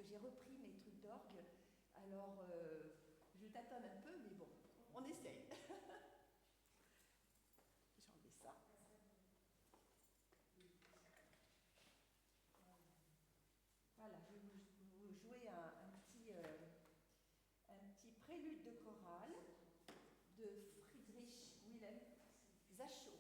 j'ai repris mes trucs d'orgue. Alors, je tâtonne un peu, mais bon, on essaye. J'ai enlevé ça. Voilà, je vais vous jouer un petit prélude de chorale de Friedrich Wilhelm Zacho.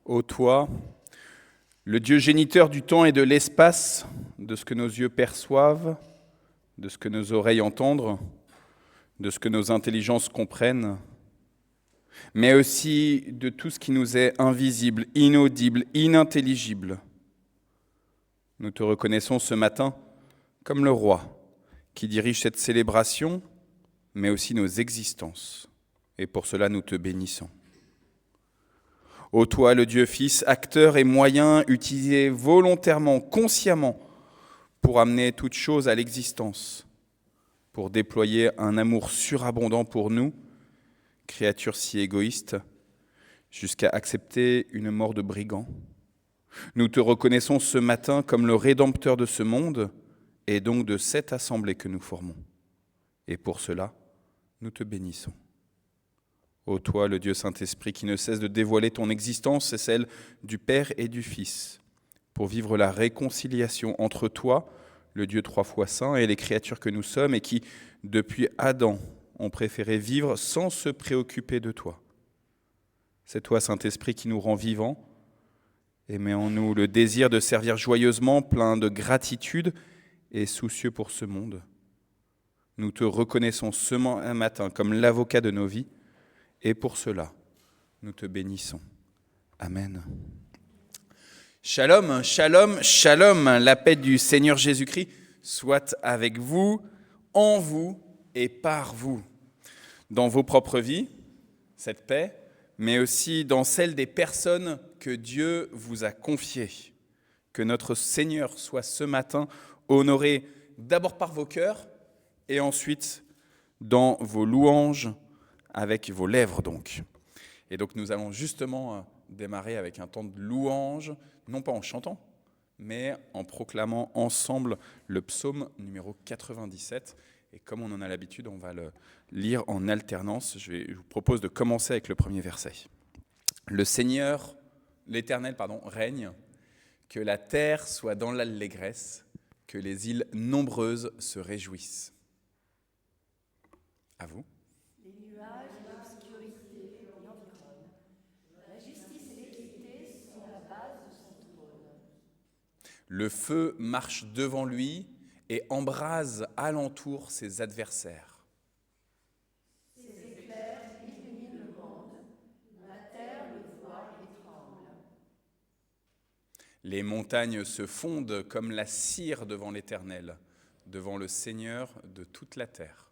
Ô toi, le Dieu géniteur du temps et de l'espace, de ce que nos yeux perçoivent, de ce que nos oreilles entendent, de ce que nos intelligences comprennent, mais aussi de tout ce qui nous est invisible, inaudible, inintelligible. Nous te reconnaissons ce matin comme le roi qui dirige cette célébration, mais aussi nos existences. Et pour cela, nous te bénissons. Ô toi, le Dieu Fils, acteur et moyen utilisé volontairement, consciemment, pour amener toute chose à l'existence, pour déployer un amour surabondant pour nous, créatures si égoïstes, jusqu'à accepter une mort de brigand. Nous te reconnaissons ce matin comme le Rédempteur de ce monde et donc de cette assemblée que nous formons. Et pour cela, nous te bénissons. Ô toi, le Dieu Saint-Esprit, qui ne cesse de dévoiler ton existence et celle du Père et du Fils, pour vivre la réconciliation entre toi, le Dieu trois fois saint, et les créatures que nous sommes, et qui, depuis Adam, ont préféré vivre sans se préoccuper de toi. C'est toi, Saint-Esprit, qui nous rend vivants et met en nous le désir de servir joyeusement, plein de gratitude et soucieux pour ce monde. Nous te reconnaissons ce matin comme l'avocat de nos vies, et pour cela, nous te bénissons. Amen. Shalom, shalom, shalom. La paix du Seigneur Jésus-Christ soit avec vous, en vous et par vous. Dans vos propres vies, cette paix, mais aussi dans celle des personnes que Dieu vous a confiées. Que notre Seigneur soit ce matin honoré d'abord par vos cœurs et ensuite dans vos louanges, avec vos lèvres donc. Et donc nous allons justement démarrer avec un temps de louange, non pas en chantant, mais en proclamant ensemble le psaume numéro 97. Et comme on en a l'habitude, on va le lire en alternance. Je vous propose de commencer avec le premier verset. Le Seigneur, l'Éternel, règne, que la terre soit dans l'allégresse, que les îles nombreuses se réjouissent. À vous. Le feu marche devant lui et embrase alentour ses adversaires. Ses éclairs illuminent le monde, la terre le voit et tremble. Les montagnes se fondent comme la cire devant l'Éternel, devant le Seigneur de toute la terre.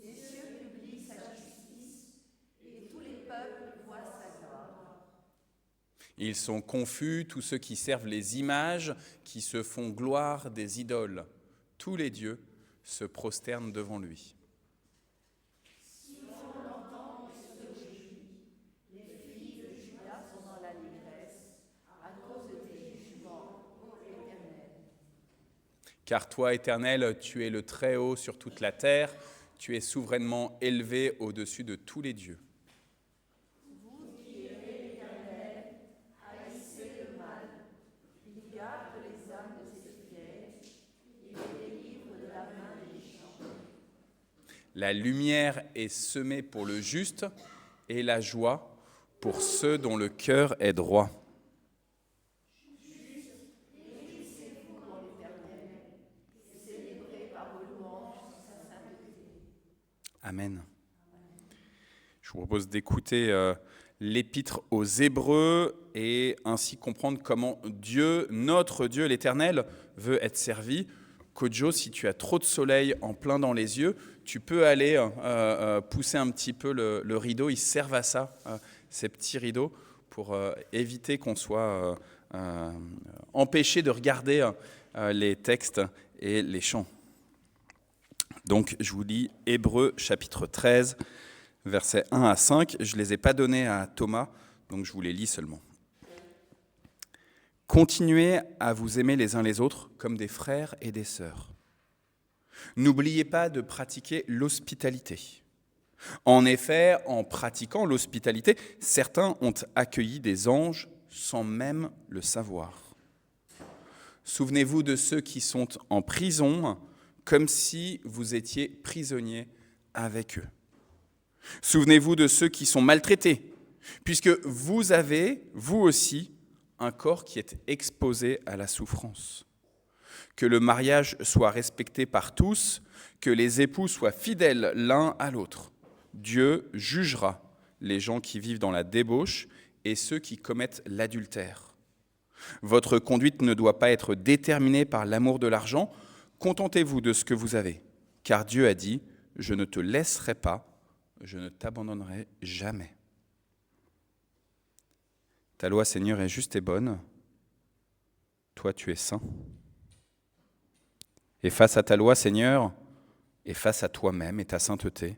Les cieux publient sa justice et tous les peuples voient sa gloire. Ils sont confus, tous ceux qui servent les images, qui se font gloire des idoles. Tous les dieux se prosternent devant lui. Si on l'entend et se réjouit, les filles de Juda sont dans l'allégresse à cause de tes jugements, ô Éternel. Car toi, Éternel, tu es le Très-Haut sur toute la terre, tu es souverainement élevé au-dessus de tous les dieux. Vous qui aimez l'Éternel, haïssez le mal. Il garde les âmes de ses fidèles, il les délivre de la main des méchants. La lumière est semée pour le juste et la joie pour ceux dont le cœur est droit. Réjouissez-vous dans l'Éternel, et célébrez par vos louanges sa sainteté. Amen. Je vous propose d'écouter l'épître aux Hébreux et ainsi comprendre comment Dieu, notre Dieu, l'Éternel, veut être servi. Kojo, si tu as trop de soleil en plein dans les yeux, tu peux aller pousser un petit peu le rideau. Ils servent à ça, ces petits rideaux, pour éviter qu'on soit empêché de regarder les textes et les chants. Donc, je vous lis Hébreux chapitre 13, versets 1 à 5. Je ne les ai pas donnés à Thomas, donc je vous les lis seulement. Continuez à vous aimer les uns les autres comme des frères et des sœurs. N'oubliez pas de pratiquer l'hospitalité. En effet, en pratiquant l'hospitalité, certains ont accueilli des anges sans même le savoir. Souvenez-vous de ceux qui sont en prison, comme si vous étiez prisonniers avec eux. Souvenez-vous de ceux qui sont maltraités, puisque vous avez, vous aussi, un corps qui est exposé à la souffrance. Que le mariage soit respecté par tous, que les époux soient fidèles l'un à l'autre. Dieu jugera les gens qui vivent dans la débauche et ceux qui commettent l'adultère. Votre conduite ne doit pas être déterminée par l'amour de l'argent. Contentez-vous de ce que vous avez, car Dieu a dit « Je ne te laisserai pas, je ne t'abandonnerai jamais. » Ta loi, Seigneur, est juste et bonne. Toi, tu es saint. Et face à ta loi, Seigneur, et face à toi-même et ta sainteté,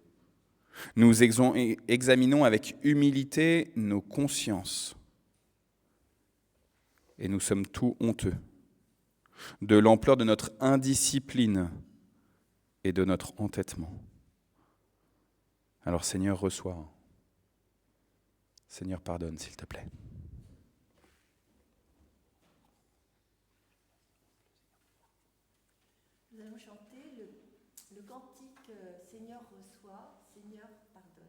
nous examinons avec humilité nos consciences. Et nous sommes tout honteux de l'ampleur de notre indiscipline et de notre entêtement. Alors Seigneur, reçois. Seigneur, pardonne, s'il te plaît. Nous allons chanter le cantique Seigneur reçoit, Seigneur pardonne.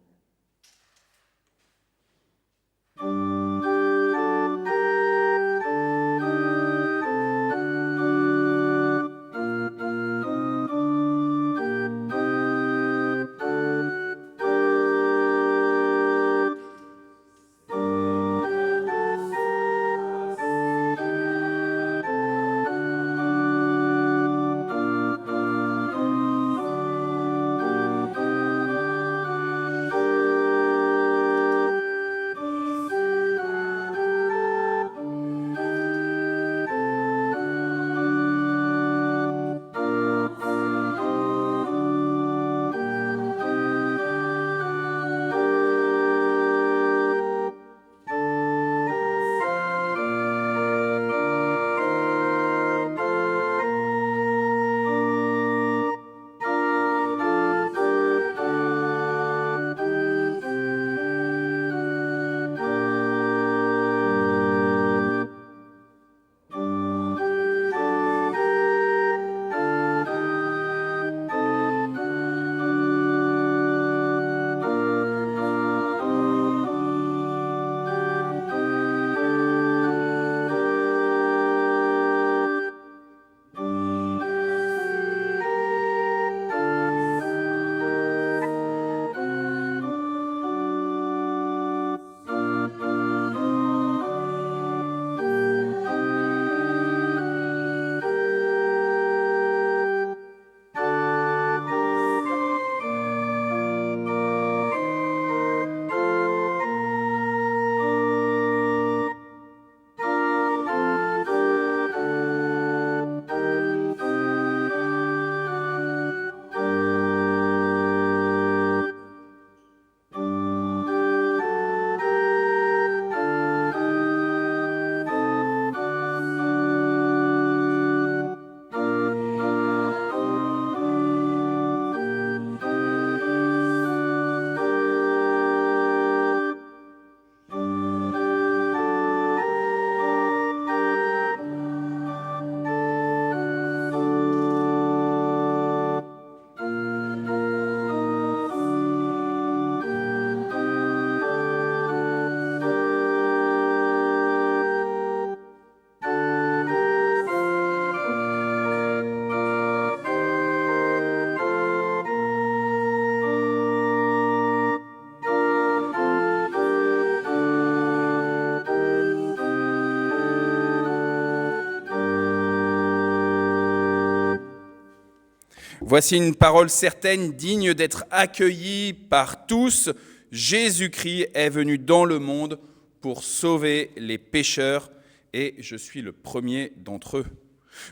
Voici une parole certaine, digne d'être accueillie par tous. Jésus-Christ est venu dans le monde pour sauver les pécheurs, et je suis le premier d'entre eux.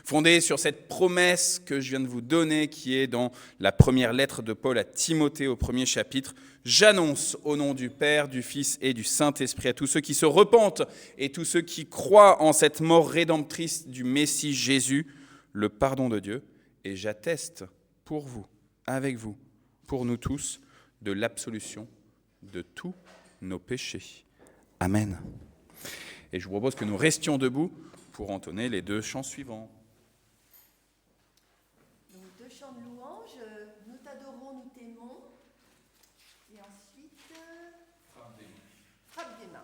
Fondé sur cette promesse que je viens de vous donner, qui est dans la première lettre de Paul à Timothée au 1er chapitre, j'annonce au nom du Père, du Fils et du Saint-Esprit à tous ceux qui se repentent et tous ceux qui croient en cette mort rédemptrice du Messie Jésus, le pardon de Dieu, et j'atteste pour vous, avec vous, pour nous tous, de l'absolution de tous nos péchés. Amen. Et je vous propose que nous restions debout pour entonner les deux chants suivants. Donc, deux chants de louange, nous t'adorons, nous t'aimons, et ensuite, frappe des mains.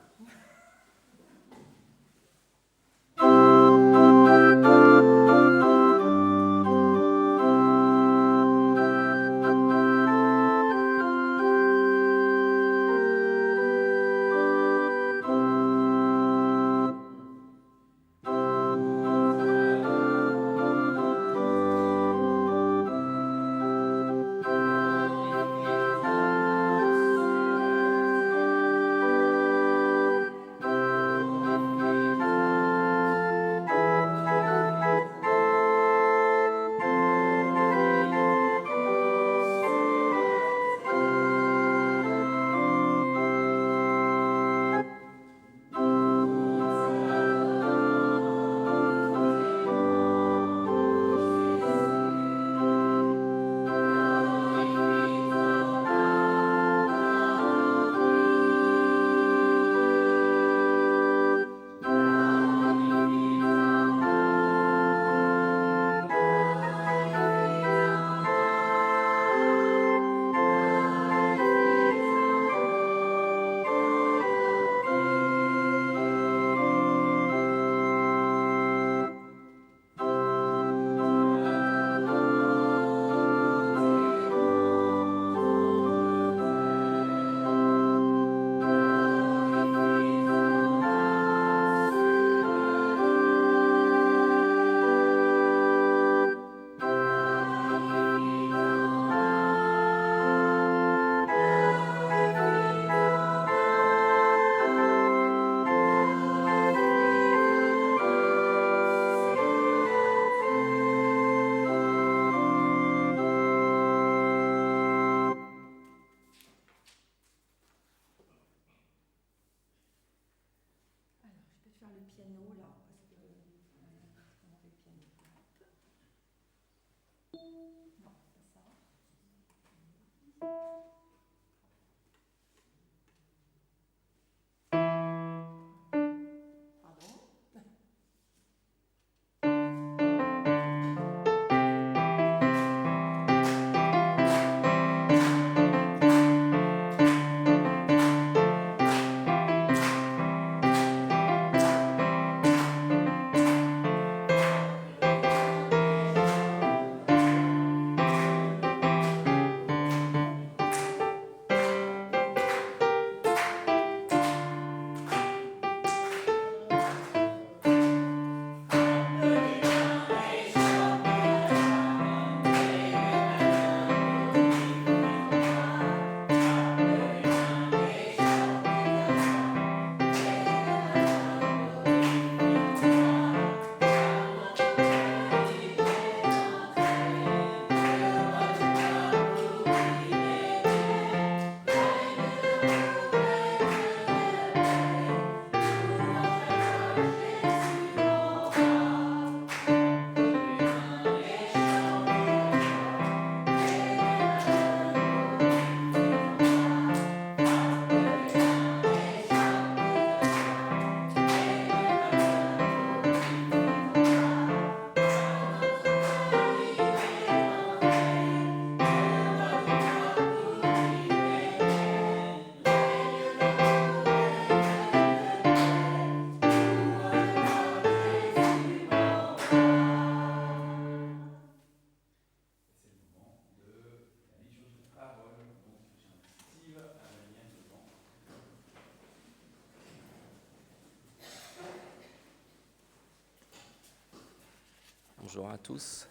Bonjour à tous.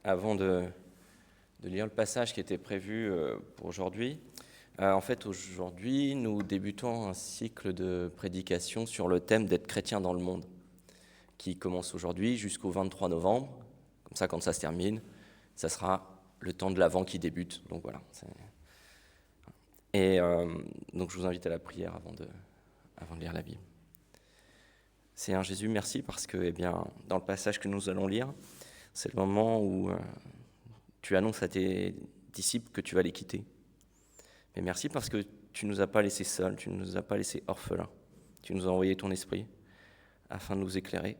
avant de lire le passage qui était prévu pour aujourd'hui. En fait, aujourd'hui, nous débutons un cycle de prédication sur le thème d'être chrétien dans le monde, qui commence aujourd'hui jusqu'au 23 novembre. Comme ça, quand ça se termine, ça sera le temps de l'Avent qui débute. Donc voilà. Et donc je vous invite à la prière avant de lire la Bible. Seigneur Jésus, merci parce que, dans le passage que nous allons lire, c'est le moment où tu annonces à tes disciples que tu vas les quitter. Mais merci parce que tu ne nous as pas laissés seuls, tu ne nous as pas laissés orphelins. Tu nous as envoyé ton esprit afin de nous éclairer.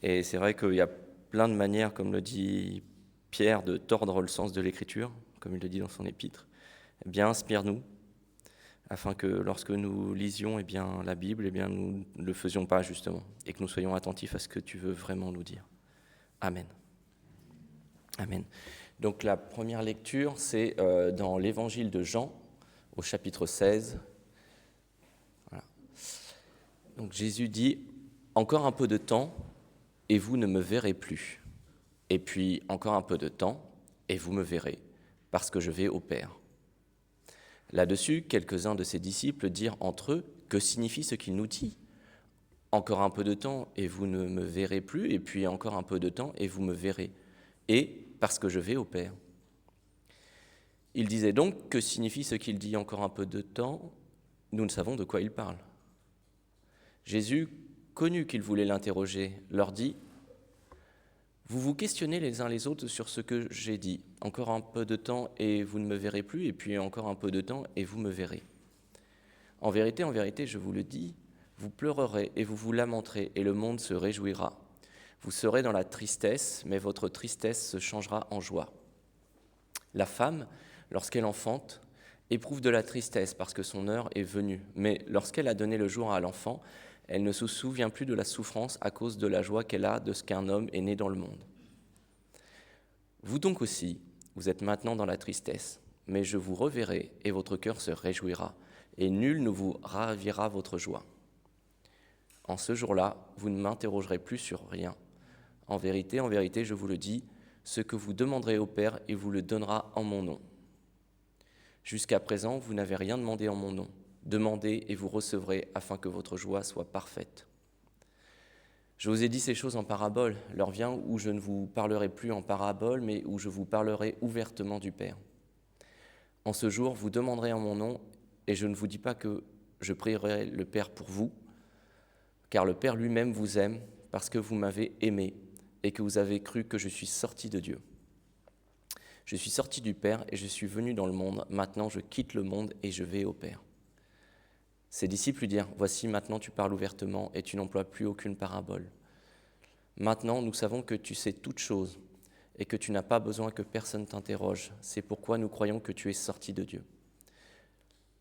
Et c'est vrai qu'il y a plein de manières, comme le dit Pierre, de tordre le sens de l'Écriture, comme il le dit dans son épître. Inspire-nous, afin que lorsque nous lisions la Bible, nous ne le faisions pas justement, et que nous soyons attentifs à ce que tu veux vraiment nous dire. Amen. Amen. Donc la première lecture, c'est dans l'évangile de Jean, au chapitre 16. Voilà. Donc Jésus dit « Encore un peu de temps, et vous ne me verrez plus. Et puis encore un peu de temps, et vous me verrez, parce que je vais au Père. » Là-dessus, quelques-uns de ses disciples dirent entre eux « Que signifie ce qu'il nous dit ? Encore un peu de temps, et vous ne me verrez plus, et puis encore un peu de temps, et vous me verrez. Et parce que je vais au Père. » Il disait donc « Que signifie ce qu'il dit encore un peu de temps ? Nous ne savons de quoi il parle. » Jésus, connu qu'ils voulaient l'interroger, leur dit « Vous vous questionnez les uns les autres sur ce que j'ai dit. Encore un peu de temps et vous ne me verrez plus, et puis encore un peu de temps et vous me verrez. En vérité, je vous le dis, vous pleurerez et vous vous lamenterez, et le monde se réjouira. Vous serez dans la tristesse, mais votre tristesse se changera en joie. La femme, lorsqu'elle enfante, éprouve de la tristesse parce que son heure est venue. Mais lorsqu'elle a donné le jour à l'enfant, elle ne se souvient plus de la souffrance à cause de la joie qu'elle a de ce qu'un homme est né dans le monde. Vous donc aussi, vous êtes maintenant dans la tristesse, mais je vous reverrai et votre cœur se réjouira, et nul ne vous ravira votre joie. En ce jour-là, vous ne m'interrogerez plus sur rien. En vérité, je vous le dis, ce que vous demanderez au Père, il vous le donnera en mon nom. Jusqu'à présent, vous n'avez rien demandé en mon nom. Demandez et vous recevrez afin que votre joie soit parfaite. Je vous ai dit ces choses en parabole. L'heure vient où je ne vous parlerai plus en parabole, mais où je vous parlerai ouvertement du Père. En ce jour, vous demanderez en mon nom, et je ne vous dis pas que je prierai le Père pour vous, car le Père lui-même vous aime parce que vous m'avez aimé et que vous avez cru que je suis sorti de Dieu. Je suis sorti du Père et je suis venu dans le monde. Maintenant, je quitte le monde et je vais au Père. Ses disciples lui dirent « Voici, maintenant tu parles ouvertement et tu n'emploies plus aucune parabole. Maintenant, nous savons que tu sais toutes choses et que tu n'as pas besoin que personne t'interroge. C'est pourquoi nous croyons que tu es sorti de Dieu. »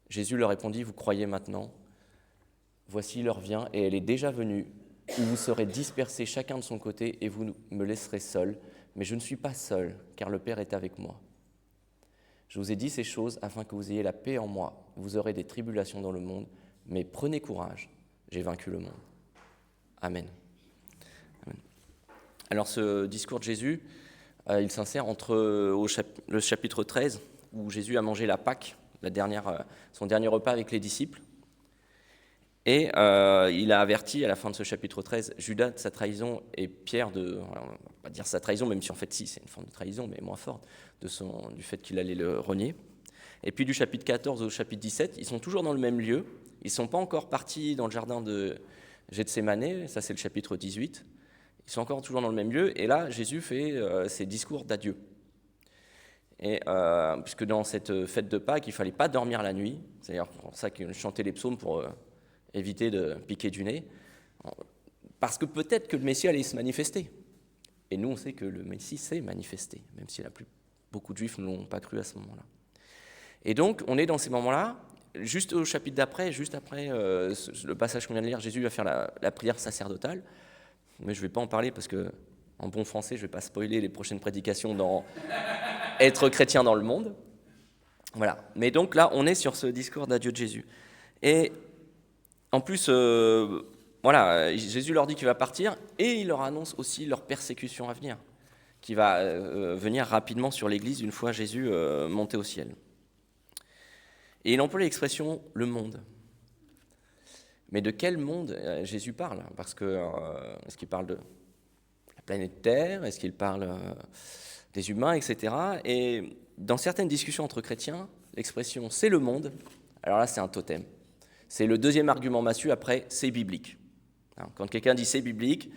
Jésus leur répondit « Vous croyez maintenant ? Voici l'heure vient et elle est déjà venue, où vous serez dispersés chacun de son côté et vous me laisserez seul. Mais je ne suis pas seul, car le Père est avec moi. Je vous ai dit ces choses afin que vous ayez la paix en moi. Vous aurez des tribulations dans le monde, mais prenez courage, j'ai vaincu le monde. Amen. Amen. Alors ce discours de Jésus, il s'insère entre le chapitre 13, où Jésus a mangé la Pâque, son dernier repas avec les disciples, et il a averti à la fin de ce chapitre 13 Judas de sa trahison et Pierre de, on va pas dire sa trahison, même si en fait si, c'est une forme de trahison, mais moins forte, du fait qu'il allait le renier. Et puis du chapitre 14 au chapitre 17, ils sont toujours dans le même lieu, ils ne sont pas encore partis dans le jardin de Gethsémanée, ça c'est le chapitre 18, ils sont encore toujours dans le même lieu, et là Jésus fait ses discours d'adieu. Et puisque dans cette fête de Pâques, il ne fallait pas dormir la nuit, c'est d'ailleurs pour ça qu'ils chantaient les psaumes pour éviter de piquer du nez, parce que peut-être que le Messie allait se manifester. Et nous, on sait que le Messie s'est manifesté, même si beaucoup de Juifs ne l'ont pas cru à ce moment-là. Et donc, on est dans ces moments-là, juste au chapitre d'après, juste après le passage qu'on vient de lire, Jésus va faire la prière sacerdotale, mais je ne vais pas en parler parce que, en bon français, je ne vais pas spoiler les prochaines prédications dans être chrétien dans le monde. Voilà. Mais donc là, on est sur ce discours d'adieu de Jésus. Et en plus, Jésus leur dit qu'il va partir et il leur annonce aussi leur persécution à venir. qui va venir rapidement sur l'Église une fois Jésus monté au ciel. Et il emploie l'expression « le monde ». Mais de quel monde Jésus parle? Parce que est-ce qu'il parle de la planète Terre? Est-ce qu'il parle des humains, etc. Et dans certaines discussions entre chrétiens, l'expression « c'est le monde », alors là c'est un totem. C'est le deuxième argument massu après « c'est biblique ». Quand quelqu'un dit « c'est biblique »,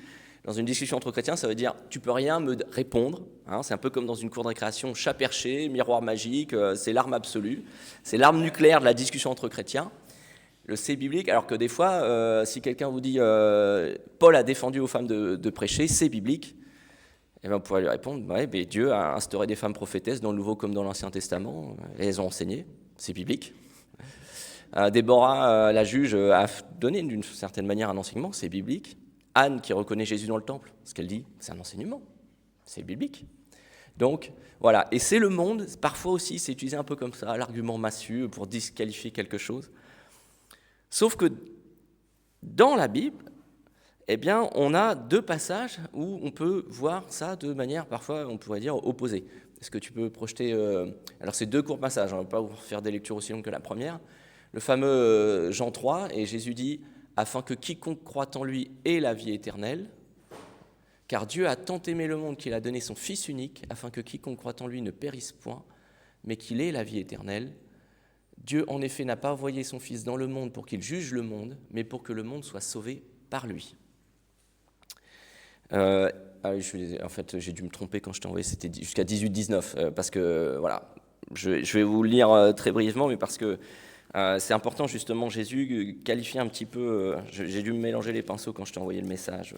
dans une discussion entre chrétiens, ça veut dire « tu peux rien me répondre ». C'est un peu comme dans une cour de récréation, chat perché, miroir magique, c'est l'arme absolue. C'est l'arme nucléaire de la discussion entre chrétiens. Le c'est biblique, alors que des fois, si quelqu'un vous dit Paul a défendu aux femmes de prêcher, c'est biblique, et bien vous pourrez lui répondre ouais, mais Dieu a instauré des femmes prophétesses dans le Nouveau comme dans l'Ancien Testament, et elles ont enseigné, c'est biblique. Déborah, la juge, a donné d'une certaine manière un enseignement, c'est biblique. Anne, qui reconnaît Jésus dans le temple, ce qu'elle dit, c'est un enseignement, c'est biblique. Donc, voilà, et c'est le monde, parfois aussi, c'est utilisé un peu comme ça, l'argument massu pour disqualifier quelque chose. Sauf que dans la Bible, eh bien, on a deux passages où on peut voir ça de manière, parfois, on pourrait dire, opposée. Est-ce que tu peux projeter... Alors, c'est deux courts passages, on ne va pas vous faire des lectures aussi longues que la première. Le fameux Jean 3, et Jésus dit « Afin que quiconque croit en lui ait la vie éternelle, car Dieu a tant aimé le monde qu'il a donné son Fils unique, afin que quiconque croit en lui ne périsse point, mais qu'il ait la vie éternelle. Dieu, en effet, n'a pas envoyé son Fils dans le monde pour qu'il juge le monde, mais pour que le monde soit sauvé par lui. » En fait, j'ai dû me tromper quand je t'ai envoyé, c'était jusqu'à 18-19, parce que, voilà, je vais vous le lire très brièvement, mais parce que c'est important, justement, Jésus qualifie un petit peu, j'ai dû me mélanger les pinceaux quand je t'ai envoyé le message.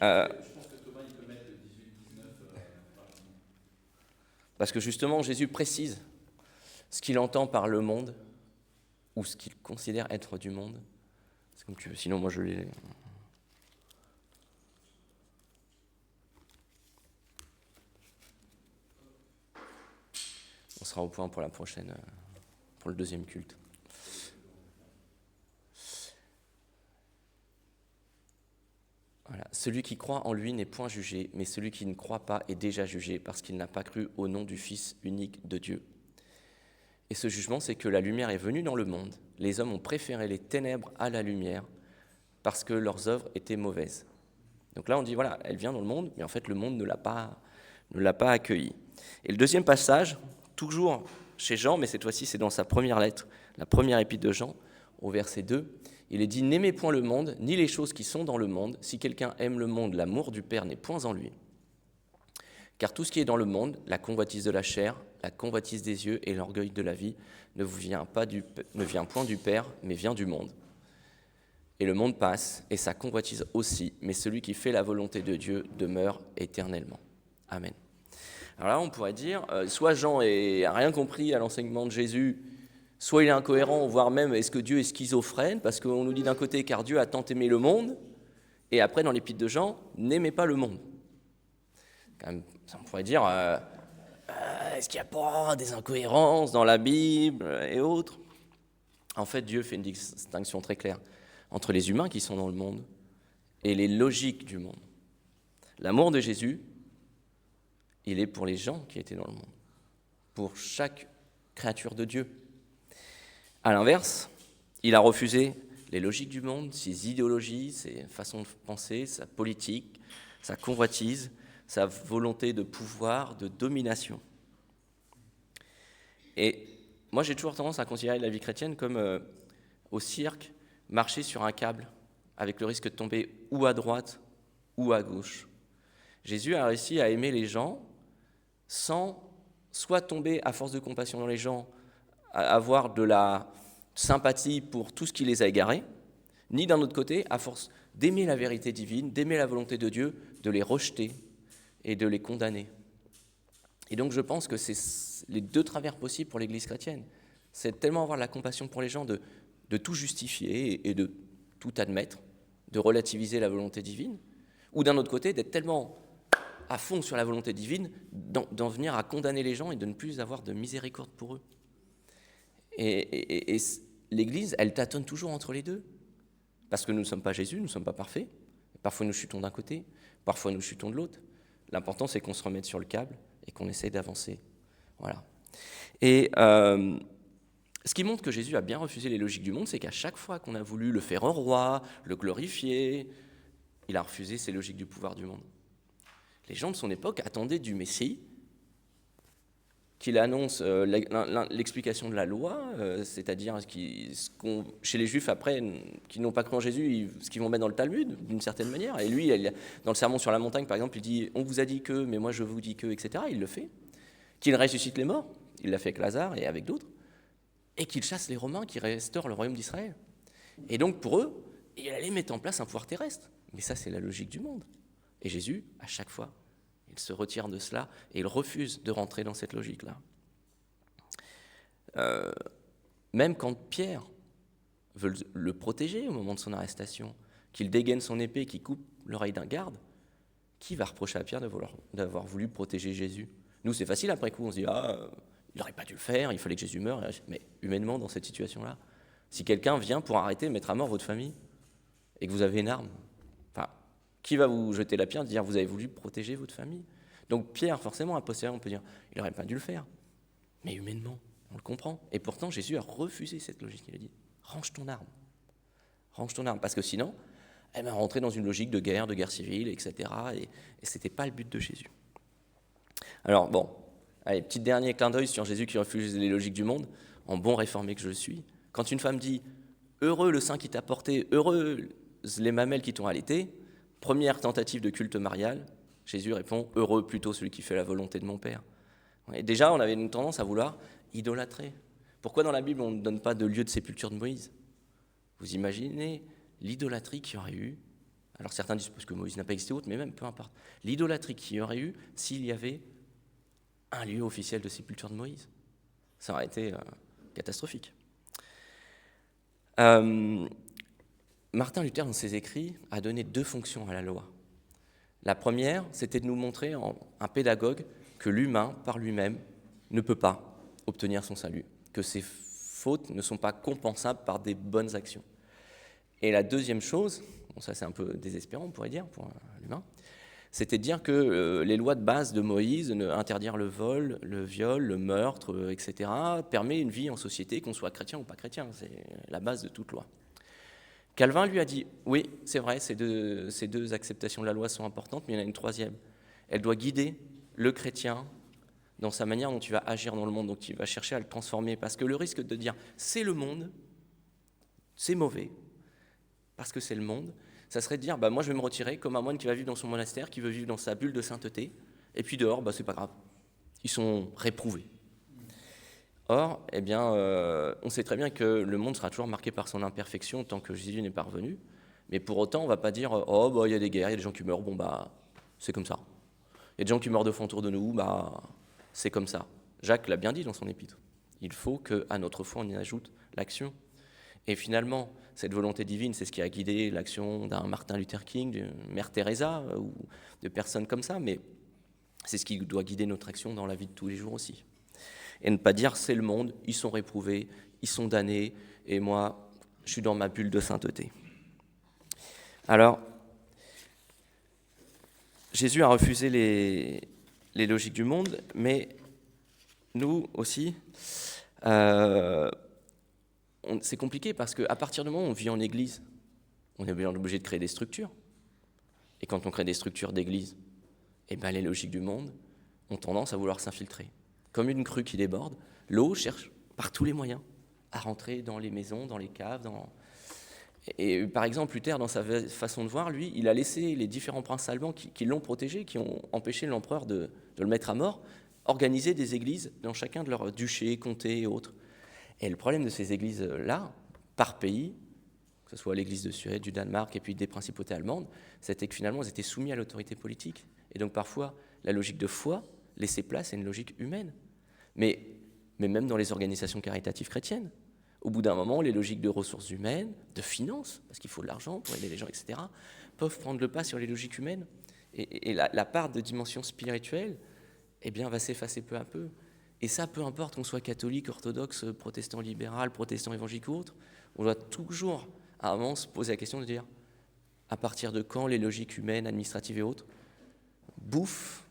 Je pense que Thomas, il peut mettre le 18-19. Parce que, justement, Jésus précise ce qu'il entend par le monde, ou ce qu'il considère être du monde. C'est comme tu veux, sinon moi je l'ai... On sera au point pour la prochaine, pour le deuxième culte. Voilà. Celui qui croit en lui n'est point jugé, mais celui qui ne croit pas est déjà jugé, parce qu'il n'a pas cru au nom du Fils unique de Dieu. Et ce jugement, c'est que la lumière est venue dans le monde. Les hommes ont préféré les ténèbres à la lumière, parce que leurs œuvres étaient mauvaises. Donc là, on dit, voilà, elle vient dans le monde, mais en fait, le monde ne l'a pas accueillie. Et le deuxième passage, toujours chez Jean, mais cette fois-ci, c'est dans sa première lettre, la première épître de Jean, au verset 2, il est dit « N'aimez point le monde, ni les choses qui sont dans le monde. Si quelqu'un aime le monde, l'amour du Père n'est point en lui. Car tout ce qui est dans le monde, la convoitise de la chair, la convoitise des yeux et l'orgueil de la vie, ne vient point du Père, mais vient du monde. Et le monde passe, et sa convoitise aussi, mais celui qui fait la volonté de Dieu demeure éternellement. Amen. » Alors là, on pourrait dire, soit Jean n'a rien compris à l'enseignement de Jésus, soit il est incohérent, voire même est-ce que Dieu est schizophrène, parce qu'on nous dit d'un côté, car Dieu a tant aimé le monde, et après, dans l'épître de Jean, n'aimez pas le monde. Quand même, on pourrait dire, est-ce qu'il n'y a pas des incohérences dans la Bible et autres? En fait, Dieu fait une distinction très claire entre les humains qui sont dans le monde et les logiques du monde. L'amour de Jésus, il est pour les gens qui étaient dans le monde, pour chaque créature de Dieu. À l'inverse, il a refusé les logiques du monde, ses idéologies, ses façons de penser, sa politique, sa convoitise, sa volonté de pouvoir, de domination. Et moi, j'ai toujours tendance à considérer la vie chrétienne comme au cirque, marcher sur un câble, avec le risque de tomber ou à droite ou à gauche. Jésus a réussi à aimer les gens sans soit tomber à force de compassion dans les gens, avoir de la sympathie pour tout ce qui les a égarés, ni d'un autre côté, à force d'aimer la vérité divine, d'aimer la volonté de Dieu, de les rejeter et de les condamner. Et donc je pense que c'est les deux travers possibles pour l'Église chrétienne. C'est tellement avoir la compassion pour les gens de tout justifier et de tout admettre, de relativiser la volonté divine, ou d'un autre côté, d'être tellement à fond sur la volonté divine, d'en venir à condamner les gens et de ne plus avoir de miséricorde pour eux. Et l'Église, elle tâtonne toujours entre les deux, parce que nous ne sommes pas Jésus, nous ne sommes pas parfaits. Parfois nous chutons d'un côté, parfois nous chutons de l'autre. L'important, c'est qu'on se remette sur le câble et qu'on essaye d'avancer. Voilà. Et ce qui montre que Jésus a bien refusé les logiques du monde, c'est qu'à chaque fois qu'on a voulu le faire un roi, le glorifier, il a refusé ces logiques du pouvoir du monde. Les gens de son époque attendaient du Messie qu'il annonce l'explication de la loi, c'est-à-dire chez les Juifs après, qui n'ont pas cru en Jésus, ce qu'ils vont mettre dans le Talmud, d'une certaine manière. Et lui, dans le Sermon sur la montagne, par exemple, il dit « On vous a dit que, mais moi je vous dis que, etc. » Il le fait. Qu'il ressuscite les morts, il l'a fait avec Lazare et avec d'autres, et qu'il chasse les Romains qui restaurent le royaume d'Israël. Et donc pour eux, il allait mettre en place un pouvoir terrestre. Mais ça, c'est la logique du monde. Et Jésus, à chaque fois, il se retire de cela et il refuse de rentrer dans cette logique-là. Même quand Pierre veut le protéger au moment de son arrestation, qu'il dégaine son épée, qu'il coupe l'oreille d'un garde, qui va reprocher à Pierre d'avoir voulu protéger Jésus? Nous, c'est facile après coup, on se dit « Ah, il n'aurait pas dû le faire, il fallait que Jésus meure. » Mais humainement, dans cette situation-là, si quelqu'un vient pour arrêter, mettre à mort votre famille, et que vous avez une arme, qui va vous jeter la pierre et dire « Vous avez voulu protéger votre famille ?» Donc Pierre, forcément, à posteriori, on peut dire « Il n'aurait pas dû le faire. » Mais humainement, on le comprend. Et pourtant, Jésus a refusé cette logique. Il a dit « Range ton arme. Range ton arme. » Parce que sinon, rentrer dans une logique de guerre civile, etc. Et ce n'était pas le but de Jésus. Alors bon, allez, petit dernier clin d'œil sur Jésus qui refuse les logiques du monde, en bon réformé que je suis. Quand une femme dit « Heureux le sein qui t'a porté, heureux les mamelles qui t'ont allaité », première tentative de culte marial, Jésus répond « Heureux plutôt celui qui fait la volonté de mon Père ». Et déjà, on avait une tendance à vouloir idolâtrer. Pourquoi dans la Bible, on ne donne pas de lieu de sépulture de Moïse? Vous imaginez l'idolâtrie qu'il y aurait eu? Alors certains disent parce que Moïse n'a pas existé autre, mais même peu importe. L'idolâtrie qu'il y aurait eu s'il y avait un lieu officiel de sépulture de Moïse. Ça aurait été catastrophique. Martin Luther, dans ses écrits, a donné 2 fonctions à la loi. La première, c'était de nous montrer, un pédagogue, que l'humain, par lui-même, ne peut pas obtenir son salut, que ses fautes ne sont pas compensables par des bonnes actions. Et la deuxième chose, bon, ça c'est un peu désespérant, on pourrait dire, pour l'humain, c'était de dire que les lois de base de Moïse, interdire le vol, le viol, le meurtre, etc., permet une vie en société, qu'on soit chrétien ou pas chrétien, c'est la base de toute loi. Calvin lui a dit, oui, c'est vrai, ces deux acceptations de la loi sont importantes, mais il y en a une troisième. Elle doit guider le chrétien dans sa manière dont il va agir dans le monde, donc il va chercher à le transformer. Parce que le risque de dire, c'est le monde, c'est mauvais, parce que c'est le monde, ça serait de dire, moi je vais me retirer comme un moine qui va vivre dans son monastère, qui veut vivre dans sa bulle de sainteté, et puis dehors, c'est pas grave, ils sont réprouvés. Or, on sait très bien que le monde sera toujours marqué par son imperfection tant que Jésus n'est pas revenu. Mais pour autant, on ne va pas dire « Oh, il y a des guerres, il y a des gens qui meurent, c'est comme ça. Il y a des gens qui meurent de faim autour de nous, c'est comme ça. » Jacques l'a bien dit dans son épître. Il faut qu'à notre foi, on y ajoute l'action. Et finalement, cette volonté divine, c'est ce qui a guidé l'action d'un Martin Luther King, d'une Mère Teresa, ou de personnes comme ça, mais c'est ce qui doit guider notre action dans la vie de tous les jours aussi. Et ne pas dire c'est le monde, ils sont réprouvés, ils sont damnés, et moi, je suis dans ma bulle de sainteté. Alors, Jésus a refusé les logiques du monde, mais nous aussi, c'est compliqué parce qu'à partir du moment où on vit en église, on est bien obligé de créer des structures. Et quand on crée des structures d'église, les logiques du monde ont tendance à vouloir s'infiltrer. Comme une crue qui déborde, l'eau cherche par tous les moyens à rentrer dans les maisons, dans les caves. Et par exemple, Luther, dans sa façon de voir, lui, il a laissé les différents princes allemands qui l'ont protégé, qui ont empêché l'empereur de le mettre à mort, organiser des églises dans chacun de leurs duchés, comtés et autres. Et le problème de ces églises-là, par pays, que ce soit l'église de Suède, du Danemark et puis des principautés allemandes, c'était que finalement, ils étaient soumis à l'autorité politique. Et donc parfois, la logique de foi laisser place à une logique humaine. Mais même dans les organisations caritatives chrétiennes, au bout d'un moment, les logiques de ressources humaines, de finances, parce qu'il faut de l'argent pour aider les gens, etc., peuvent prendre le pas sur les logiques humaines. Et la part de dimension spirituelle va s'effacer peu à peu. Et ça, peu importe qu'on soit catholique, orthodoxe, protestant libéral, protestant évangélique ou autre, on doit toujours, à un moment, se poser la question de dire à partir de quand les logiques humaines, administratives et autres bouffe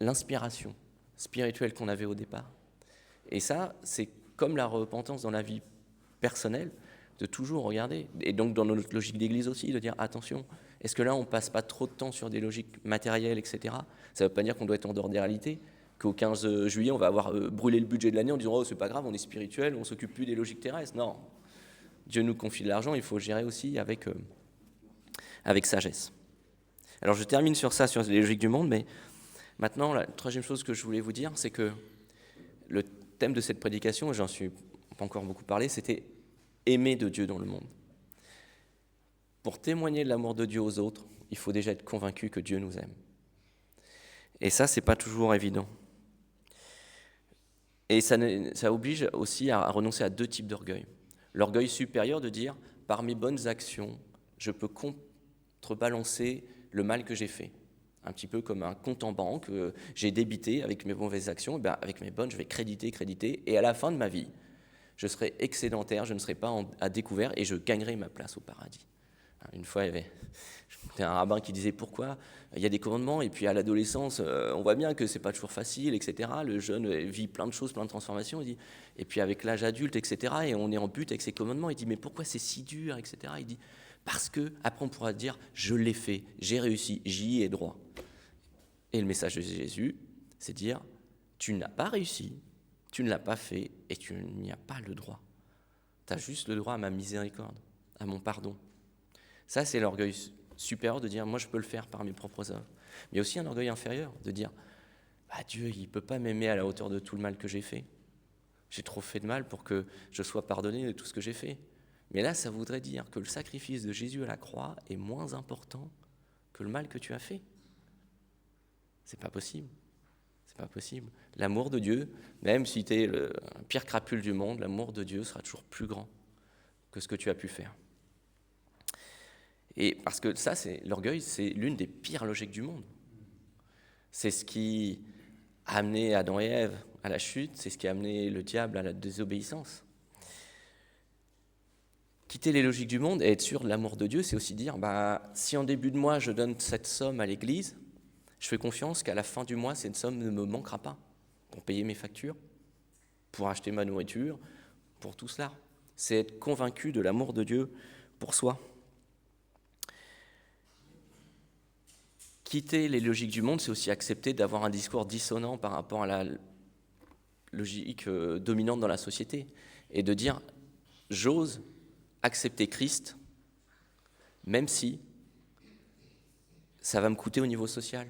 l'inspiration spirituelle qu'on avait au départ. Et ça, c'est comme la repentance dans la vie personnelle, de toujours regarder. Et donc dans notre logique d'église aussi, de dire attention, est-ce que là on passe pas trop de temps sur des logiques matérielles, etc. Ça ne veut pas dire qu'on doit être en dehors des réalités, qu'au 15 juillet on va avoir brûlé le budget de l'année en disant oh c'est pas grave, on est spirituel, on s'occupe plus des logiques terrestres. Non, Dieu nous confie de l'argent, il faut gérer aussi avec sagesse. Alors je termine sur ça, sur les logiques du monde, mais maintenant la troisième chose que je voulais vous dire, c'est que le thème de cette prédication, et j'en suis pas encore beaucoup parlé, c'était aimer de Dieu dans le monde. Pour témoigner de l'amour de Dieu aux autres, il faut déjà être convaincu que Dieu nous aime. Et ça, c'est pas toujours évident. Et ça oblige aussi à renoncer à 2 types d'orgueil. L'orgueil supérieur de dire, par mes bonnes actions, je peux contrebalancer le mal que j'ai fait. Un petit peu comme un compte en banque, j'ai débité avec mes mauvaises actions, et bien avec mes bonnes, je vais créditer, et à la fin de ma vie, je serai excédentaire, je ne serai pas à découvert et je gagnerai ma place au paradis. Une fois, il y avait un rabbin qui disait pourquoi il y a des commandements et puis à l'adolescence, on voit bien que c'est pas toujours facile, etc. Le jeune vit plein de choses, plein de transformations. Il dit, et puis avec l'âge adulte, etc. Et on est en but avec ces commandements. Il dit mais pourquoi c'est si dur, etc. Il dit parce que après on pourra dire je l'ai fait, j'ai réussi, j'y ai droit. Et le message de Jésus, c'est dire tu n'as pas réussi, tu ne l'as pas fait et tu n'y as pas le droit. Tu as juste le droit à ma miséricorde, à mon pardon. Ça, c'est l'orgueil supérieur de dire, moi, je peux le faire par mes propres œuvres. Mais aussi un orgueil inférieur de dire, Dieu, il ne peut pas m'aimer à la hauteur de tout le mal que j'ai fait. J'ai trop fait de mal pour que je sois pardonné de tout ce que j'ai fait. Mais là, ça voudrait dire que le sacrifice de Jésus à la croix est moins important que le mal que tu as fait. C'est pas possible. C'est pas possible. L'amour de Dieu, même si tu es le pire crapule du monde, l'amour de Dieu sera toujours plus grand que ce que tu as pu faire. Et parce que ça, l'orgueil, c'est l'une des pires logiques du monde. C'est ce qui a amené Adam et Ève à la chute, c'est ce qui a amené le diable à la désobéissance. Quitter les logiques du monde et être sûr de l'amour de Dieu, c'est aussi dire, si en début de mois, je donne cette somme à l'église, je fais confiance qu'à la fin du mois, cette somme ne me manquera pas pour payer mes factures, pour acheter ma nourriture, pour tout cela. C'est être convaincu de l'amour de Dieu pour soi. Quitter les logiques du monde, c'est aussi accepter d'avoir un discours dissonant par rapport à la logique dominante dans la société et de dire « j'ose accepter Christ, même si ça va me coûter au niveau social. »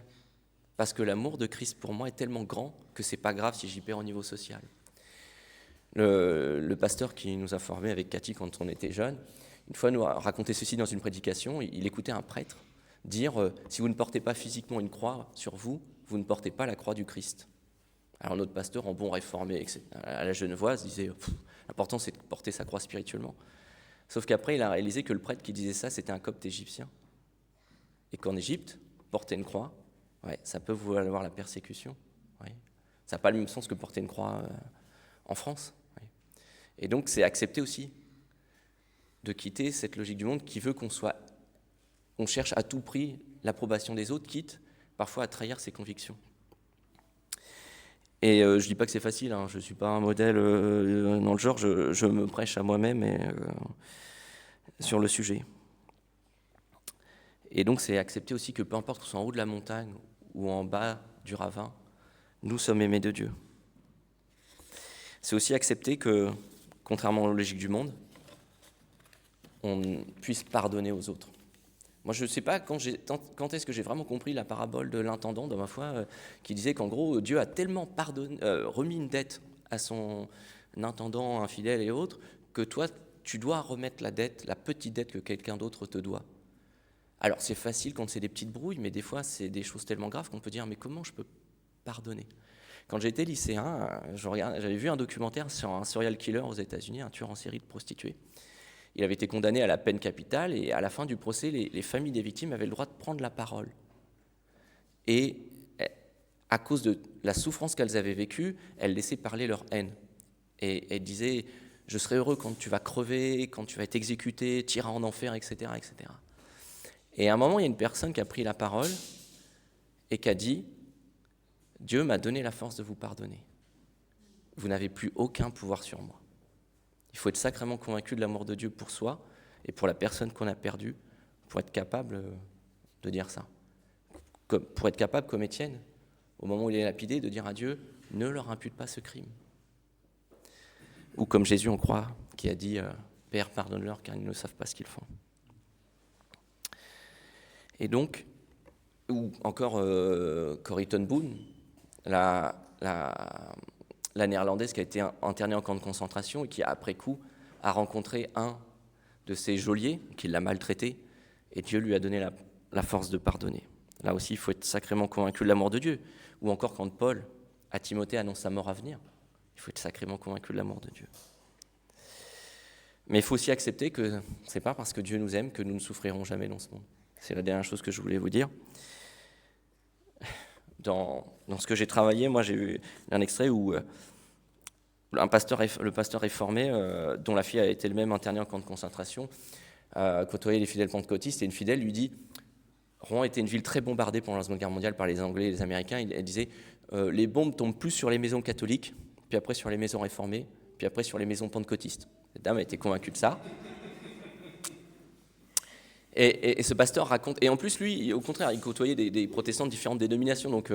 Parce que l'amour de Christ pour moi est tellement grand que c'est pas grave si j'y perds au niveau social. Le pasteur qui nous a formés avec Cathy quand on était jeunes, une fois nous a raconté ceci dans une prédication, il écoutait un prêtre dire si vous ne portez pas physiquement une croix sur vous, vous ne portez pas la croix du Christ. Alors notre pasteur, en bon réformé à la Genevoise, disait l'important c'est de porter sa croix spirituellement. Sauf qu'après il a réalisé que le prêtre qui disait ça, c'était un copte égyptien. Et qu'en Égypte, porter une croix, ça peut vous valoir la persécution. Ça n'a pas le même sens que porter une croix en France. Et donc c'est accepter aussi de quitter cette logique du monde qui veut qu'on cherche à tout prix l'approbation des autres, quitte parfois à trahir ses convictions. Et je ne dis pas que c'est facile, je ne suis pas un modèle dans le genre, je me prêche à moi-même sur le sujet. Et donc c'est accepter aussi que peu importe qu'on soit en haut de la montagne ou en bas du ravin, nous sommes aimés de Dieu. C'est aussi accepter que, contrairement aux logiques du monde, on puisse pardonner aux autres. Moi, je ne sais pas quand est-ce que j'ai vraiment compris la parabole de l'intendant dans ma foi, qui disait qu'en gros, Dieu a tellement remis une dette à son intendant infidèle et autres, que toi, tu dois remettre la dette, la petite dette que quelqu'un d'autre te doit. Alors, c'est facile quand c'est des petites brouilles, mais des fois, c'est des choses tellement graves qu'on peut dire, mais comment je peux pardonner ? Quand j'étais lycéen, j'avais vu un documentaire sur un serial killer aux États-Unis, un tueur en série de prostituées. Il avait été condamné à la peine capitale et à la fin du procès, les familles des victimes avaient le droit de prendre la parole. Et à cause de la souffrance qu'elles avaient vécue, elles laissaient parler leur haine. Et elles disaient « Je serai heureux quand tu vas crever, quand tu vas être exécuté, tu iras en enfer, etc. etc. » Et à un moment, il y a une personne qui a pris la parole et qui a dit « Dieu m'a donné la force de vous pardonner. Vous n'avez plus aucun pouvoir sur moi. » Il faut être sacrément convaincu de l'amour de Dieu pour soi et pour la personne qu'on a perdue pour être capable de dire ça. Pour être capable, comme Étienne, au moment où il est lapidé, de dire à Dieu « Ne leur impute pas ce crime ». Ou comme Jésus en croix, qui a dit « Père, pardonne-leur car ils ne savent pas ce qu'ils font ». Et donc, ou encore Corrie ten Boom, la néerlandaise qui a été internée en camp de concentration et qui, après coup, a rencontré un de ses geôliers qui l'a maltraité, et Dieu lui a donné la force de pardonner. Là aussi, il faut être sacrément convaincu de l'amour de Dieu. Ou encore quand Paul, à Timothée, annonce sa mort à venir, il faut être sacrément convaincu de l'amour de Dieu. Mais il faut aussi accepter que ce n'est pas parce que Dieu nous aime que nous ne souffrirons jamais dans ce monde. C'est la dernière chose que je voulais vous dire. Dans ce que j'ai travaillé, moi j'ai eu un extrait où le pasteur réformé, dont la fille a été elle-même internée en camp de concentration, côtoyait les fidèles pentecôtistes, et une fidèle lui dit « Rouen était une ville très bombardée pendant la Seconde Guerre mondiale par les Anglais et les Américains. Elle disait les bombes tombent plus sur les maisons catholiques, puis après sur les maisons réformées, puis après sur les maisons pentecôtistes. » Cette dame a été convaincue de ça. Et ce pasteur raconte, et en plus lui, au contraire, il côtoyait des protestants de différentes dénominations, donc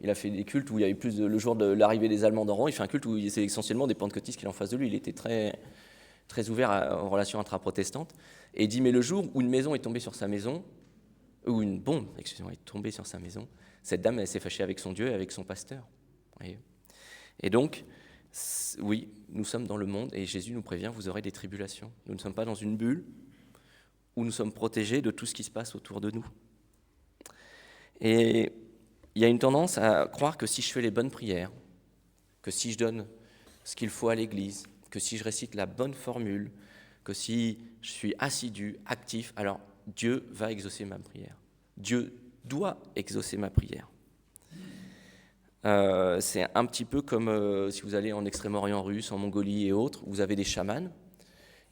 il a fait des cultes où il y avait plus le jour de l'arrivée des Allemands dans Rouen, il fait un culte où c'est essentiellement des pentecôtistes qui sont en face de lui, il était très, très ouvert aux relations intra-protestantes, et il dit, mais le jour où une maison est tombée sur sa maison, ou une bombe, est tombée sur sa maison, cette dame, elle s'est fâchée avec son Dieu et avec son pasteur. Voyez. Et donc, oui, nous sommes dans le monde, et Jésus nous prévient, vous aurez des tribulations. Nous ne sommes pas dans une bulle, où nous sommes protégés de tout ce qui se passe autour de nous. Et il y a une tendance à croire que si je fais les bonnes prières, que si je donne ce qu'il faut à l'Église, que si je récite la bonne formule, que si je suis assidu, actif, alors Dieu va exaucer ma prière. Dieu doit exaucer ma prière. C'est un petit peu comme si vous allez en Extrême-Orient russe, en Mongolie et autres, vous avez des chamans.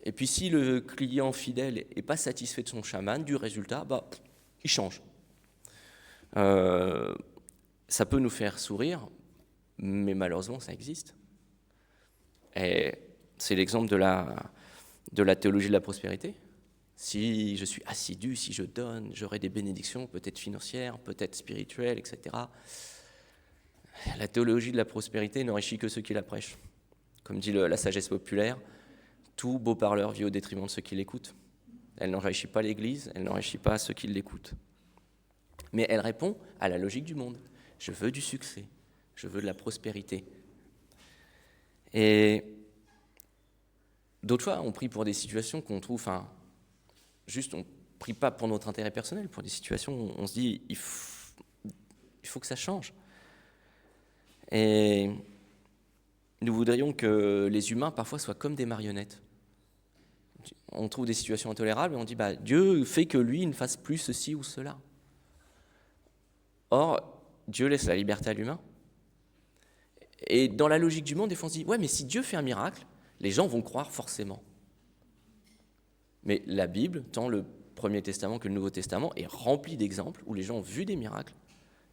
Et puis si le client fidèle n'est pas satisfait de son chaman, du résultat, il change. Ça peut nous faire sourire, mais malheureusement ça existe. Et c'est l'exemple de la théologie de la prospérité. Si je suis assidu, si je donne, j'aurai des bénédictions, peut-être financières, peut-être spirituelles, etc. La théologie de la prospérité n'enrichit que ceux qui la prêchent. Comme dit la sagesse populaire, tout beau parleur vit au détriment de ceux qui l'écoutent. Elle n'enrichit pas l'Église, elle n'enrichit pas ceux qui l'écoutent. Mais elle répond à la logique du monde. Je veux du succès, je veux de la prospérité. Et d'autres fois, on prie pour des situations qu'on trouve, juste on ne prie pas pour notre intérêt personnel, pour des situations où on se dit, il faut que ça change. Et nous voudrions que les humains, parfois, soient comme des marionnettes. On trouve des situations intolérables et on dit Dieu fait que lui ne fasse plus ceci ou cela. Or, Dieu laisse la liberté à l'humain. Et dans la logique du monde, des fois on se dit ouais, mais si Dieu fait un miracle, les gens vont croire forcément. Mais la Bible, tant le Premier Testament que le Nouveau Testament, est remplie d'exemples où les gens ont vu des miracles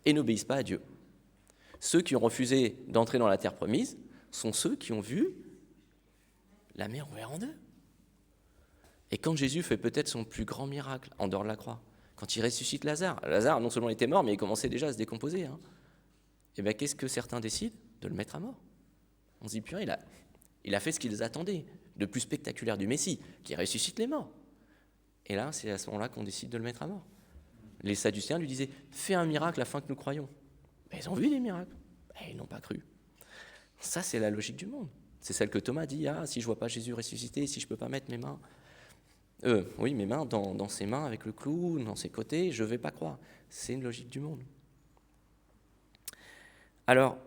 et n'obéissent pas à Dieu. Ceux qui ont refusé d'entrer dans la terre promise sont ceux qui ont vu la mer ouverte en deux. Et quand Jésus fait peut-être son plus grand miracle, en dehors de la croix, quand il ressuscite Lazare, non seulement il était mort, mais il commençait déjà à se décomposer. Et bien qu'est-ce que certains décident ? De le mettre à mort. On se dit, purée, il a fait ce qu'ils attendaient, de plus spectaculaire du Messie, qui ressuscite les morts. Et là, c'est à ce moment-là qu'on décide de le mettre à mort. Les Sadducéens lui disaient, fais un miracle afin que nous croyions. Mais ils ont vu des miracles, et ils n'ont pas cru. Ça, c'est la logique du monde. C'est celle que Thomas dit, si je ne vois pas Jésus ressuscité, si je ne peux pas mettre mes mains... mes mains dans ses mains avec le clou, dans ses côtés, je ne vais pas croire. C'est une logique du monde. Alors,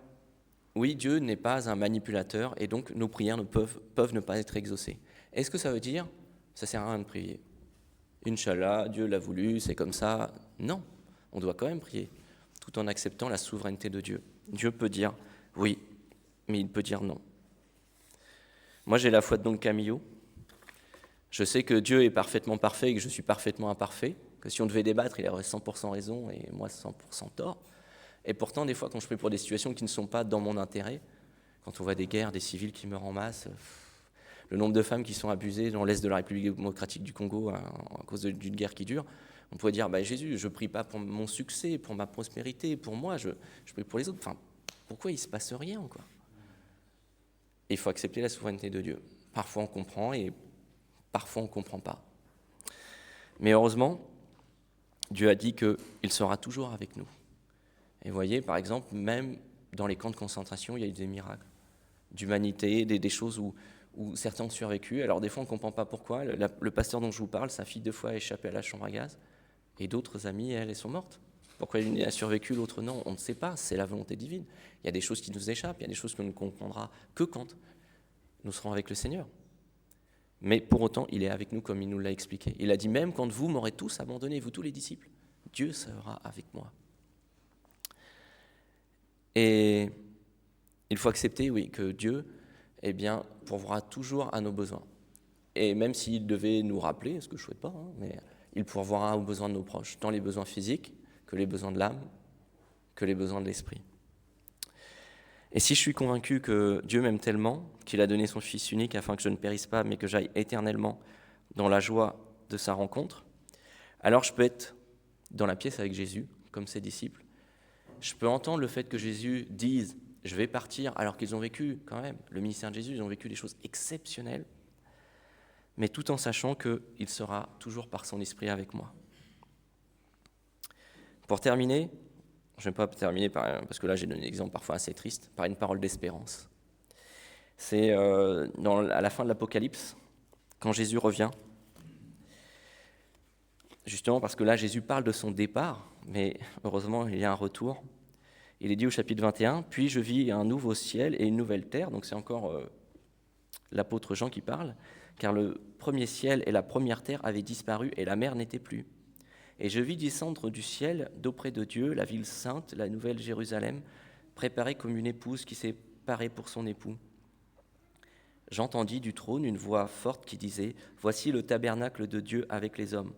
oui, Dieu n'est pas un manipulateur et donc nos prières peuvent ne pas être exaucées. Est-ce que ça veut dire ça ne sert à rien de prier ? Inch'Allah, Dieu l'a voulu, c'est comme ça. Non, on doit quand même prier, tout en acceptant la souveraineté de Dieu. Dieu peut dire oui, mais il peut dire non. Moi, j'ai la foi de Don Camillo. Je sais que Dieu est parfaitement parfait et que je suis parfaitement imparfait, que si on devait débattre, il aurait 100% raison et moi 100% tort. Et pourtant, des fois, quand je prie pour des situations qui ne sont pas dans mon intérêt, quand on voit des guerres, des civils qui meurent en masse, le nombre de femmes qui sont abusées dans l'est de la République démocratique du Congo à cause d'une guerre qui dure, on pourrait dire, Jésus, je ne prie pas pour mon succès, pour ma prospérité, pour moi, je prie pour les autres. Enfin, pourquoi il ne se passe rien, quoi? Et il faut accepter la souveraineté de Dieu. Parfois on comprend et parfois on ne comprend pas. Mais heureusement, Dieu a dit qu'il sera toujours avec nous. Et vous voyez, par exemple, même dans les camps de concentration, il y a eu des miracles d'humanité, des choses où certains ont survécu. Alors des fois, on ne comprend pas pourquoi. Le pasteur dont je vous parle, sa fille 2 fois a échappé à la chambre à gaz. Et d'autres amies, elles sont mortes. Pourquoi l'une a survécu, l'autre non? On ne sait pas, c'est la volonté divine. Il y a des choses qui nous échappent, il y a des choses qu'on ne comprendra que quand nous serons avec le Seigneur. Mais pour autant, il est avec nous comme il nous l'a expliqué. Il a dit, même quand vous m'aurez tous abandonné, vous tous les disciples, Dieu sera avec moi. Et il faut accepter, oui, que Dieu, pourvoira toujours à nos besoins. Et même s'il devait nous rappeler, ce que je ne souhaite pas, mais il pourvoira aux besoins de nos proches, tant les besoins physiques que les besoins de l'âme, que les besoins de l'esprit. Et si je suis convaincu que Dieu m'aime tellement qu'il a donné son Fils unique afin que je ne périsse pas, mais que j'aille éternellement dans la joie de sa rencontre, alors je peux être dans la pièce avec Jésus, comme ses disciples. Je peux entendre le fait que Jésus dise « je vais partir », alors qu'ils ont vécu quand même, le ministère de Jésus, ils ont vécu des choses exceptionnelles, mais tout en sachant qu'il sera toujours par son esprit avec moi. Pour terminer, je ne vais pas terminer parce que là j'ai donné un exemple parfois assez triste, par une parole d'espérance. C'est à la fin de l'Apocalypse, quand Jésus revient, justement parce que là Jésus parle de son départ, mais heureusement il y a un retour. Il est dit au chapitre 21, « Puis je vis un nouveau ciel et une nouvelle terre », donc c'est encore l'apôtre Jean qui parle, « car le premier ciel et la première terre avaient disparu et la mer n'était plus. Et je vis descendre du ciel, d'auprès de Dieu, la ville sainte, la nouvelle Jérusalem, préparée comme une épouse qui s'est parée pour son époux. J'entendis du trône une voix forte qui disait, « Voici le tabernacle de Dieu avec les hommes.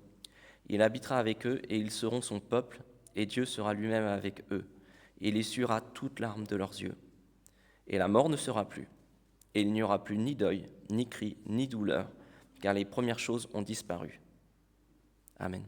Il habitera avec eux et ils seront son peuple, et Dieu sera lui-même avec eux. Il essuiera toute larme de leurs yeux. Et la mort ne sera plus. Et il n'y aura plus ni deuil, ni cri, ni douleur, car les premières choses ont disparu. » Amen.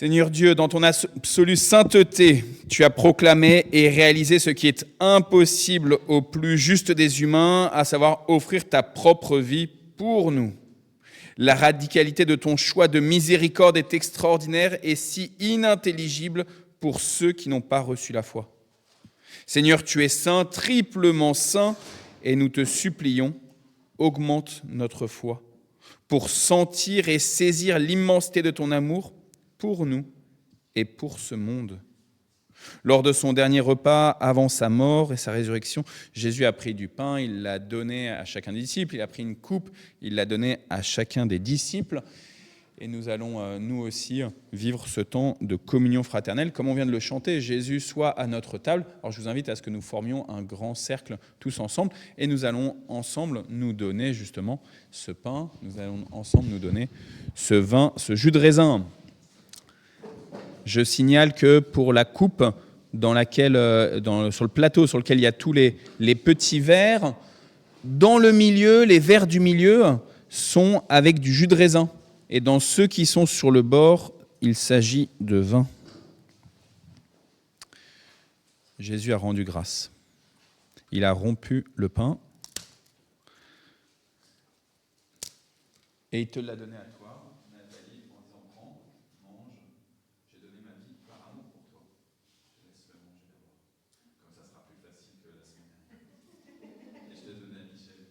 Seigneur Dieu, dans ton absolue sainteté, tu as proclamé et réalisé ce qui est impossible au plus juste des humains, à savoir offrir ta propre vie pour nous. La radicalité de ton choix de miséricorde est extraordinaire et si inintelligible pour ceux qui n'ont pas reçu la foi. Seigneur, tu es saint, triplement saint, et nous te supplions, augmente notre foi pour sentir et saisir l'immensité de ton amour pour nous et pour ce monde. Lors de son dernier repas, avant sa mort et sa résurrection, Jésus a pris du pain, il l'a donné à chacun des disciples, il a pris une coupe, il l'a donnée à chacun des disciples. Et nous allons, nous aussi, vivre ce temps de communion fraternelle. Comme on vient de le chanter, Jésus soit à notre table. Alors je vous invite à ce que nous formions un grand cercle tous ensemble. Et nous allons ensemble nous donner justement ce pain. Nous allons ensemble nous donner ce vin, ce jus de raisin. Je signale que pour la coupe dans laquelle, sur le plateau sur lequel il y a tous les petits verres, dans le milieu, les verres du milieu sont avec du jus de raisin. Et dans ceux qui sont sur le bord, il s'agit de vin. Jésus a rendu grâce. Il a rompu le pain et il te l'a donné à toi, Nathalie, en disant prends, mange, j'ai donné ma vie par amour pour toi. Je te laisse le manger d'abord. Comme ça sera plus facile que la semaine dernière. Et je te donne à Michel.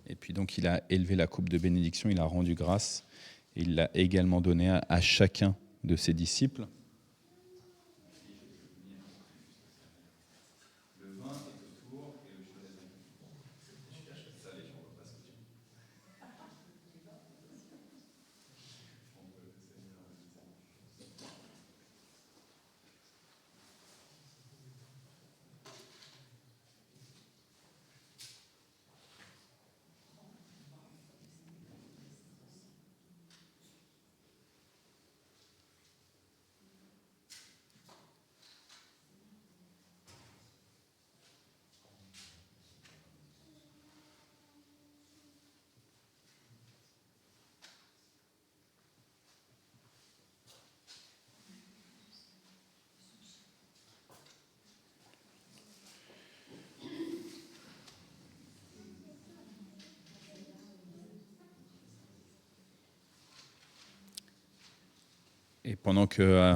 Et puis donc il a élevé la coupe de bénédiction, il a rendu grâce, et il l'a également donné à chacun de ses disciples. Le vin est autour et le jus de raisin. Je cache que ça, les gens ne voient pas ce que tu dis. Et pendant que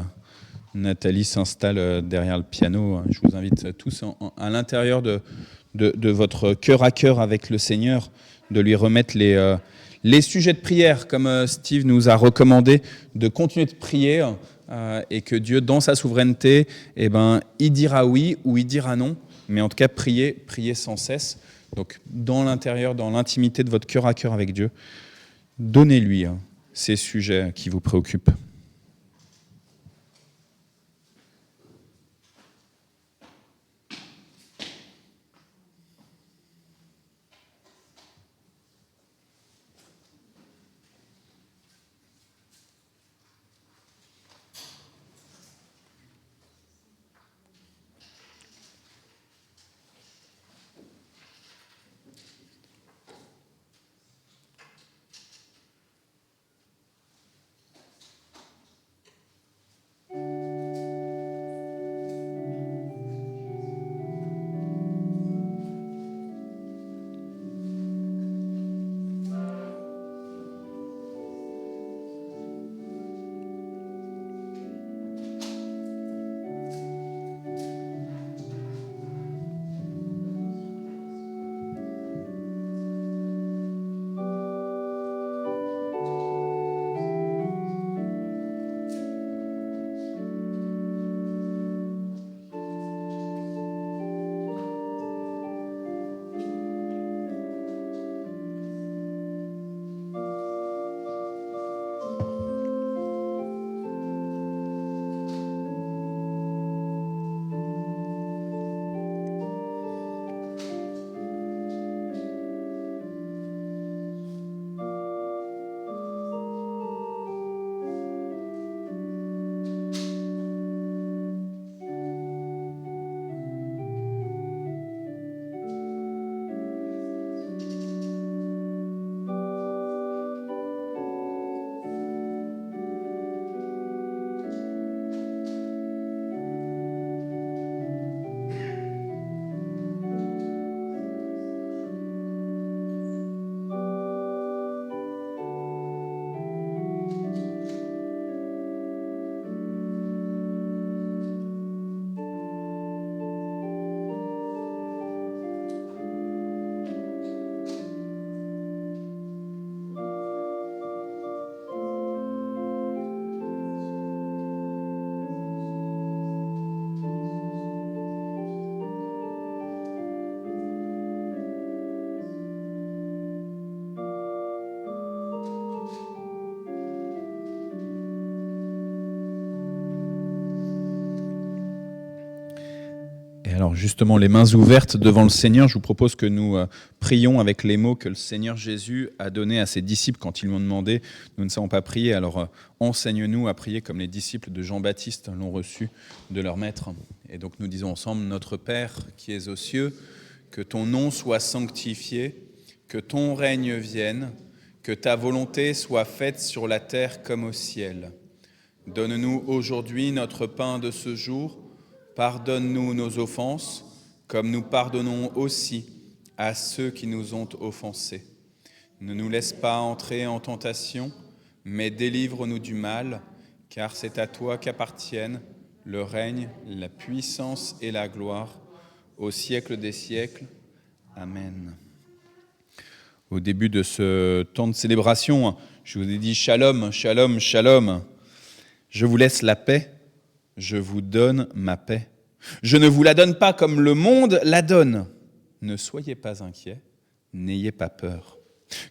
Nathalie s'installe derrière le piano, je vous invite tous à l'intérieur de votre cœur à cœur avec le Seigneur, de lui remettre les sujets de prière, comme Steve nous a recommandé, de continuer de prier et que Dieu, dans sa souveraineté, il dira oui ou il dira non, mais en tout cas, prier sans cesse. Donc, dans l'intérieur, dans l'intimité de votre cœur à cœur avec Dieu, donnez-lui ces sujets qui vous préoccupent. Et alors justement, les mains ouvertes devant le Seigneur, je vous propose que nous prions avec les mots que le Seigneur Jésus a donnés à ses disciples quand ils lui ont demandé « Nous ne savons pas prier, alors enseigne-nous à prier comme les disciples de Jean-Baptiste l'ont reçu de leur maître. » Et donc nous disons ensemble « Notre Père qui es aux cieux, que ton nom soit sanctifié, que ton règne vienne, que ta volonté soit faite sur la terre comme au ciel. Donne-nous aujourd'hui notre pain de ce jour. Pardonne-nous nos offenses, comme nous pardonnons aussi à ceux qui nous ont offensés. Ne nous laisse pas entrer en tentation, mais délivre-nous du mal, car c'est à toi qu'appartiennent le règne, la puissance et la gloire, au siècle des siècles. Amen. » Au début de ce temps de célébration, je vous ai dit « Shalom, shalom, shalom ». Je vous laisse la paix, je vous donne ma paix. Je ne vous la donne pas comme le monde la donne. Ne soyez pas inquiets, n'ayez pas peur.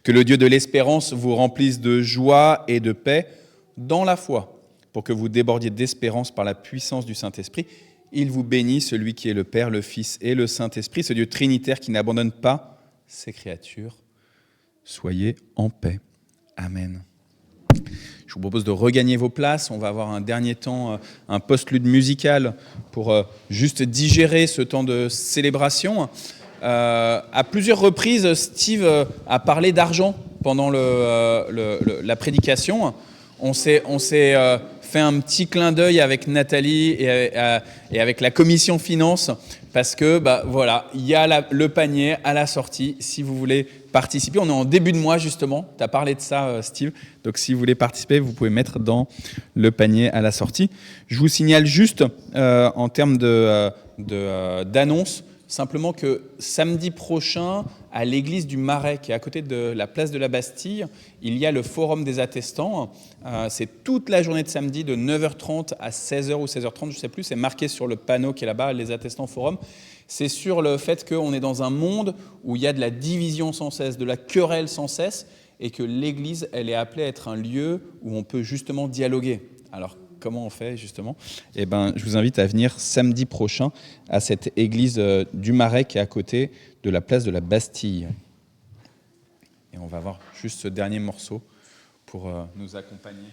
Que le Dieu de l'espérance vous remplisse de joie et de paix dans la foi, pour que vous débordiez d'espérance par la puissance du Saint-Esprit. Il vous bénit, celui qui est le Père, le Fils et le Saint-Esprit, ce Dieu trinitaire qui n'abandonne pas ses créatures. Soyez en paix. Amen. Je vous propose de regagner vos places. On va avoir un dernier temps, un postlude musical pour juste digérer ce temps de célébration. À plusieurs reprises, Steve a parlé d'argent pendant la prédication. On s'est fait un petit clin d'œil avec Nathalie et avec la commission finance parce que voilà, il y a le panier à la sortie si vous voulez participer. On est en début de mois justement, tu as parlé de ça Steve, donc si vous voulez participer, vous pouvez mettre dans le panier à la sortie. Je vous signale juste en termes d'annonce, simplement que samedi prochain, à l'église du Marais, qui est à côté de la place de la Bastille, il y a le forum des attestants. C'est toute la journée de samedi, de 9h30 à 16h ou 16h30, je ne sais plus. C'est marqué sur le panneau qui est là-bas, les attestants forum. C'est sur le fait qu'on est dans un monde où il y a de la division sans cesse, de la querelle sans cesse, et que l'église, elle est appelée à être un lieu où on peut justement dialoguer. Alors, comment on fait justement ? Eh ben, je vous invite à venir samedi prochain à cette église du Marais qui est à côté de la place de la Bastille. Et on va voir juste ce dernier morceau pour nous accompagner.